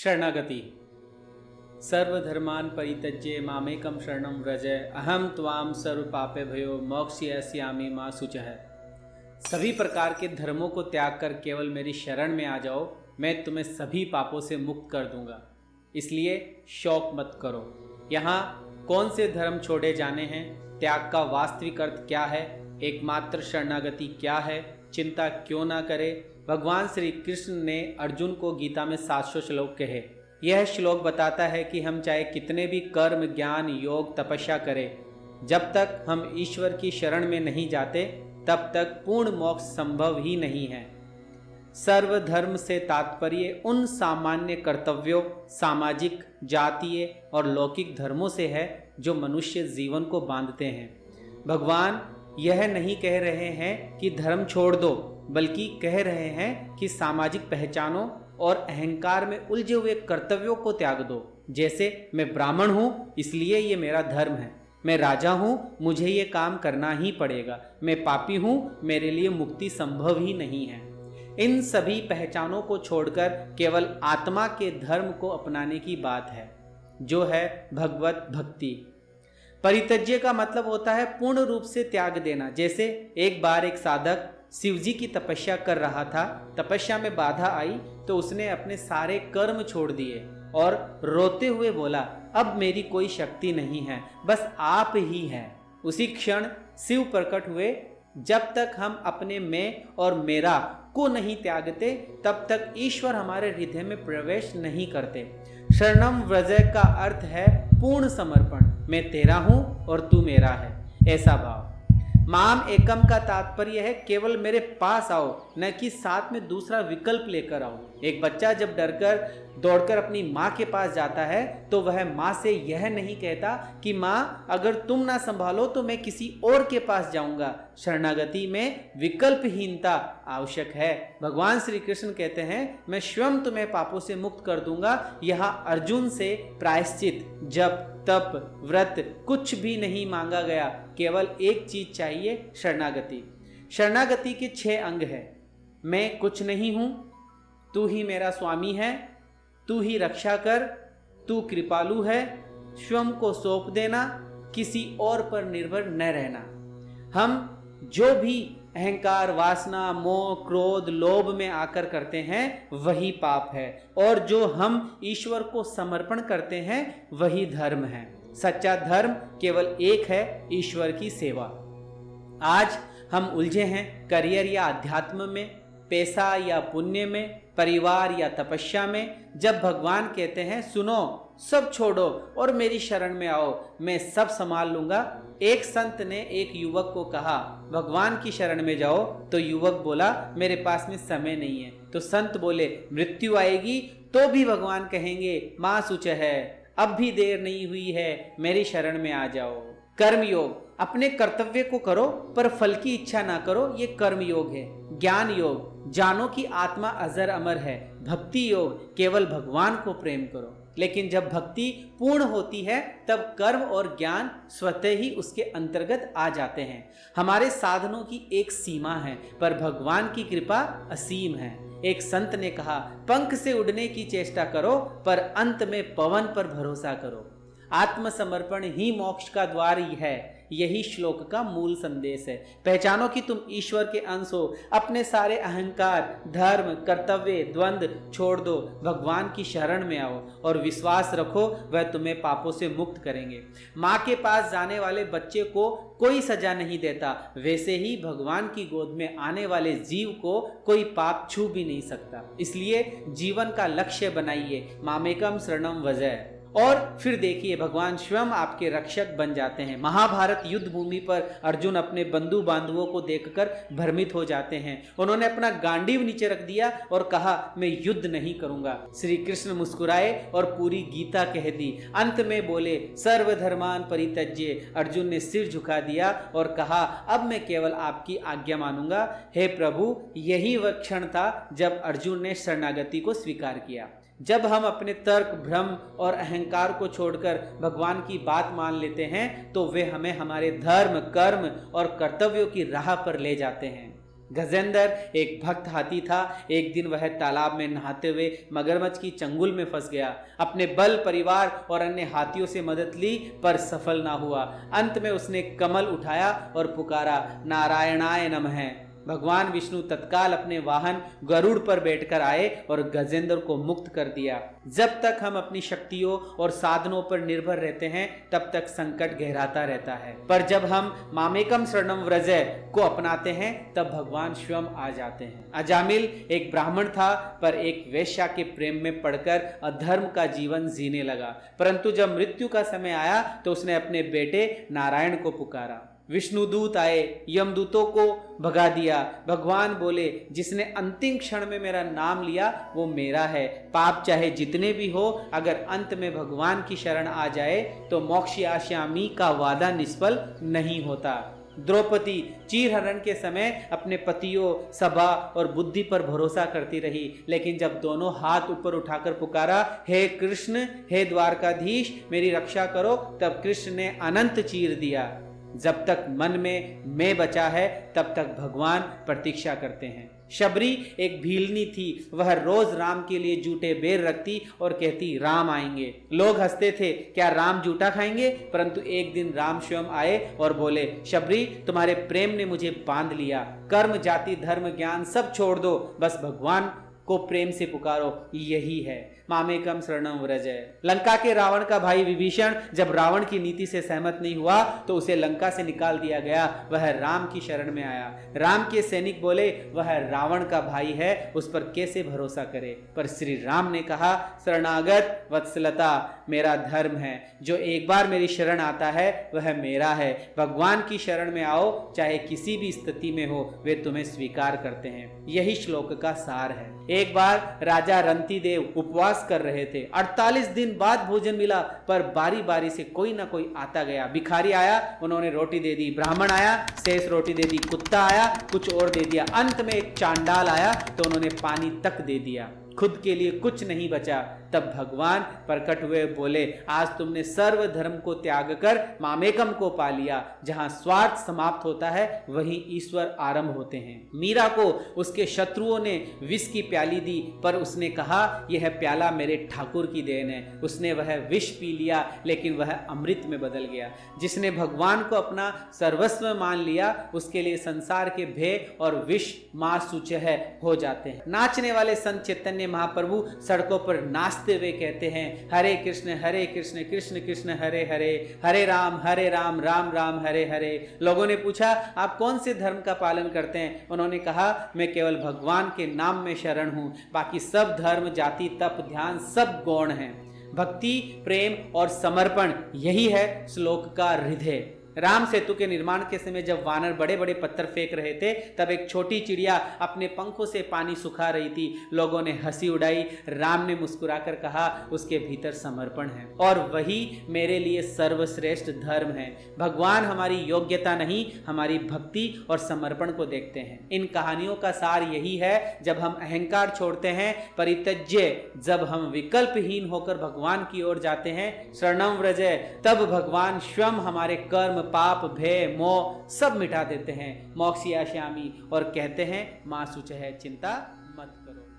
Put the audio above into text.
शरणागति। सर्वधर्मान् परित्यज्य मामेकं शरणं व्रज अहम त्वां सर्व पापेभ्यो मोक्षयिष्यामि मा शुचः। सभी प्रकार के धर्मों को त्याग कर केवल मेरी शरण में आ जाओ, मैं तुम्हें सभी पापों से मुक्त कर दूंगा। इसलिए शौक मत करो। यहाँ कौन से धर्म छोड़े जाने हैं, त्याग का वास्तविक अर्थ क्या है, एकमात्र शरणागति क्या है, चिंता क्यों ना करे, भगवान श्री कृष्ण ने अर्जुन को गीता में 700 श्लोक कहे। यह श्लोक बताता है कि हम चाहे कितने भी कर्म, ज्ञान, योग, तपस्या करें, जब तक हम ईश्वर की शरण में नहीं जाते तब तक पूर्ण मोक्ष संभव ही नहीं है। सर्वधर्म से तात्पर्य उन सामान्य कर्तव्यों, सामाजिक, जातीय और लौकिक धर्मों से है जो मनुष्य जीवन को बांधते हैं। भगवान यह नहीं कह रहे हैं कि धर्म छोड़ दो, बल्कि कह रहे हैं कि सामाजिक पहचानों और अहंकार में उलझे हुए कर्तव्यों को त्याग दो। जैसे मैं ब्राह्मण हूँ इसलिए ये मेरा धर्म है, मैं राजा हूँ मुझे ये काम करना ही पड़ेगा, मैं पापी हूँ मेरे लिए मुक्ति संभव ही नहीं है। इन सभी पहचानों को छोड़कर केवल आत्मा के धर्म को अपनाने की बात है, जो है भगवत भक्ति। परित्यज्य का मतलब होता है पूर्ण रूप से त्याग देना। जैसे एक बार एक साधक शिवजी की तपस्या कर रहा था, तपस्या में बाधा आई तो उसने अपने सारे कर्म छोड़ दिए और रोते हुए बोला, अब मेरी कोई शक्ति नहीं है, बस आप ही हैं। उसी क्षण शिव प्रकट हुए। जब तक हम अपने मैं और मेरा को नहीं त्यागते तब तक ईश्वर हमारे हृदय में प्रवेश नहीं करते। शरणम व्रज का अर्थ है पूर्ण समर्पण, मैं तेरा हूं और तू मेरा है, ऐसा भाव। माम एकम का तात्पर्य है केवल मेरे पास आओ, न कि साथ में दूसरा विकल्प लेकर आओ। एक बच्चा जब डरकर दौड़कर अपनी माँ के पास जाता है तो वह माँ से यह नहीं कहता कि माँ अगर तुम ना संभालो तो मैं किसी और के पास जाऊंगा। शरणागति में विकल्पहीनता आवश्यक है। भगवान श्री कृष्ण कहते हैं मैं स्वयं तुम्हें पापों से मुक्त कर दूंगा। यहाँ अर्जुन से प्रायश्चित, जप, तप, व्रत कुछ भी नहीं मांगा गया, केवल एक चीज चाहिए, शरणागति। शरणागति के 6 अंग है। मैं कुछ नहीं हूं, तू ही मेरा स्वामी है, तू ही रक्षा कर, तू कृपालु है, स्वयं को सौंप देना, किसी और पर निर्भर न रहना। हम जो भी अहंकार, वासना, मोह, क्रोध, लोभ में आकर करते हैं वही पाप है, और जो हम ईश्वर को समर्पण करते हैं वही धर्म है। सच्चा धर्म केवल एक है, ईश्वर की सेवा। आज हम उलझे हैं करियर या अध्यात्म में, पैसा या पुण्य में, परिवार या तपस्या में। जब भगवान कहते हैं सुनो, सब छोड़ो और मेरी शरण में आओ, मैं सब संभाल लूंगा। एक संत ने एक युवक को कहा भगवान की शरण में जाओ, तो युवक बोला मेरे पास में समय नहीं है। तो संत बोले मृत्यु आएगी तो भी भगवान कहेंगे माँ शुच है, अब भी देर नहीं हुई है, मेरी शरण में आ जाओ। कर्म योग, अपने कर्तव्य को करो पर फल की इच्छा ना करो, ये कर्म योग है। ज्ञान योग, जानो कि आत्मा अजर अमर है। भक्ति योग, केवल भगवान को प्रेम करो। लेकिन जब भक्ति पूर्ण होती है तब कर्म और ज्ञान स्वतः ही उसके अंतर्गत आ जाते हैं। हमारे साधनों की एक सीमा है पर भगवान की कृपा असीम है। एक संत ने कहा पंख से उड़ने की चेष्टा करो पर अंत में पवन पर भरोसा करो। आत्मसमर्पण ही मोक्ष का द्वार ही है, यही श्लोक का मूल संदेश है। पहचानो कि तुम ईश्वर के अंश हो, अपने सारे अहंकार, धर्म, कर्तव्य, द्वंद्व छोड़ दो, भगवान की शरण में आओ और विश्वास रखो वह तुम्हें पापों से मुक्त करेंगे। माँ के पास जाने वाले बच्चे को कोई सजा नहीं देता, वैसे ही भगवान की गोद में आने वाले जीव को कोई पाप छू भी नहीं सकता। इसलिए जीवन का लक्ष्य बनाइए, मामेकम शरणम व्रज, और फिर देखिए भगवान स्वयं आपके रक्षक बन जाते हैं। महाभारत युद्ध भूमि पर अर्जुन अपने बंधु बांधवों को देखकर भ्रमित हो जाते हैं। उन्होंने अपना गांडीव नीचे रख दिया और कहा मैं युद्ध नहीं करूंगा। श्री कृष्ण मुस्कुराए और पूरी गीता कह दी। अंत में बोले सर्वधर्मान परित्यज्य। अर्जुन ने सिर झुका दिया और कहा अब मैं केवल आपकी आज्ञा मानूंगा। हे प्रभु, यही वह क्षण था जब अर्जुन ने शरणागति को स्वीकार किया। जब हम अपने तर्क, भ्रम और अहंकार को छोड़कर भगवान की बात मान लेते हैं तो वे हमें हमारे धर्म, कर्म और कर्तव्यों की राह पर ले जाते हैं। गजेंद्र एक भक्त हाथी था। एक दिन वह तालाब में नहाते हुए मगरमच्छ की चंगुल में फंस गया। अपने बल, परिवार और अन्य हाथियों से मदद ली पर सफल ना हुआ। अंत में उसने कमल उठाया और पुकारा, नारायणाय नमः। भगवान विष्णु तत्काल अपने वाहन गरुड़ पर बैठकर आए और गजेंद्र को मुक्त कर दिया। जब तक हम अपनी शक्तियों और साधनों पर निर्भर रहते हैं तब तक संकट गहराता रहता है, पर जब हम मामेकम शरणम व्रज को अपनाते हैं तब भगवान स्वयं आ जाते हैं। अजामिल एक ब्राह्मण था पर एक वेश्या के प्रेम में पड़कर अधर्म का जीवन जीने लगा, परंतु जब मृत्यु का समय आया तो उसने अपने बेटे नारायण को पुकारा। विष्णुदूत आए, यमदूतों को भगा दिया। भगवान बोले, जिसने अंतिम क्षण में मेरा नाम लिया वो मेरा है। पाप चाहे जितने भी हो, अगर अंत में भगवान की शरण आ जाए तो मोक्षयास्यामि का वादा निष्फल नहीं होता। द्रौपदी चीरहरण के समय अपने पतियों, सभा और बुद्धि पर भरोसा करती रही, लेकिन जब दोनों हाथ ऊपर उठाकर पुकारा, हे कृष्ण, हे द्वारकाधीश, मेरी रक्षा करो, तब कृष्ण ने अनंत चीर दिया। जब तक मन में मैं बचा है तब तक भगवान प्रतीक्षा करते हैं। शबरी एक भीलनी थी। वह रोज राम के लिए जूठे बेर रखती और कहती, राम आएंगे। लोग हंसते थे, क्या राम जूठा खाएंगे? परंतु एक दिन राम स्वयं आए और बोले, शबरी, तुम्हारे प्रेम ने मुझे बांध लिया। कर्म, जाति, धर्म, ज्ञान सब छोड़ दो, बस भगवान को प्रेम से पुकारो, यही है मामेकम शरणम व्रज। लंका के रावण का भाई विभीषण जब रावण की नीति से सहमत नहीं हुआ तो उसे लंका से निकाल दिया गया। वह राम की शरण में आया। राम के सैनिक बोले, वह रावण का भाई है, उस पर कैसे भरोसा करे? पर श्री राम ने कहा, शरणागत वत्सलता मेरा धर्म है। जो एक बार मेरी शरण आता है वह मेरा है। भगवान की शरण में आओ, चाहे किसी भी स्थिति में हो, वे तुम्हें स्वीकार करते हैं। यही श्लोक का सार है। एक बार राजा रंतिदेव उपवास कर रहे थे। 48 दिन बाद भोजन मिला, पर बारी बारी से कोई ना कोई आता गया। भिखारी आया, उन्होंने रोटी दे दी। ब्राह्मण आया, शेष रोटी दे दी। कुत्ता आया, कुछ और दे दिया। अंत में एक चांडाल आया तो उन्होंने पानी तक दे दिया। खुद के लिए कुछ नहीं बचा। तब भगवान प्रकट हुए, बोले, आज तुमने सर्व धर्म को त्याग कर मामेकम को पा लिया। जहां स्वार्थ समाप्त होता है वहीं ईश्वर आरंभ होते हैं। मीरा को उसके शत्रुओं ने विष की प्याली दी, पर उसने कहा, यह प्याला मेरे ठाकुर की देन है। उसने वह विष पी लिया, लेकिन वह अमृत में बदल गया। जिसने भगवान को अपना सर्वस्व मान लिया, उसके लिए संसार के भय और विष मासूचह हो जाते हैं। नाचने वाले संत चैतन्य महाप्रभु सड़कों पर नाचते हुए कहते हैं, हरे कृष्ण कृष्ण कृष्ण हरे हरे, हरे राम राम राम हरे हरे। लोगों ने पूछा, आप कौन से धर्म का पालन करते हैं? उन्होंने कहा, मैं केवल भगवान के नाम में शरण हूं, बाकी सब धर्म, जाति, तप, ध्यान सब गौण हैं। भक्ति, प्रेम और समर्पण, यही है श्लोक का हृदय। राम सेतु के निर्माण के समय जब वानर बड़े बड़े पत्थर फेंक रहे थे, तब एक छोटी चिड़िया अपने पंखों से पानी सुखा रही थी। लोगों ने हंसी उड़ाई। राम ने मुस्कुराकर कहा, उसके भीतर समर्पण है और वही मेरे लिए सर्वश्रेष्ठ धर्म है। भगवान हमारी योग्यता नहीं, हमारी भक्ति और समर्पण को देखते हैं। इन कहानियों का सार यही है, जब हम अहंकार छोड़ते हैं, परित्यज्य, जब हम विकल्पहीन होकर भगवान की ओर जाते हैं, शरणम व्रज, तब भगवान स्वयं हमारे कर्म, पाप, भय, मोह सब मिटा देते हैं। मोक्षयास्यामि और कहते हैं, मां शुचः, चिंता मत करो।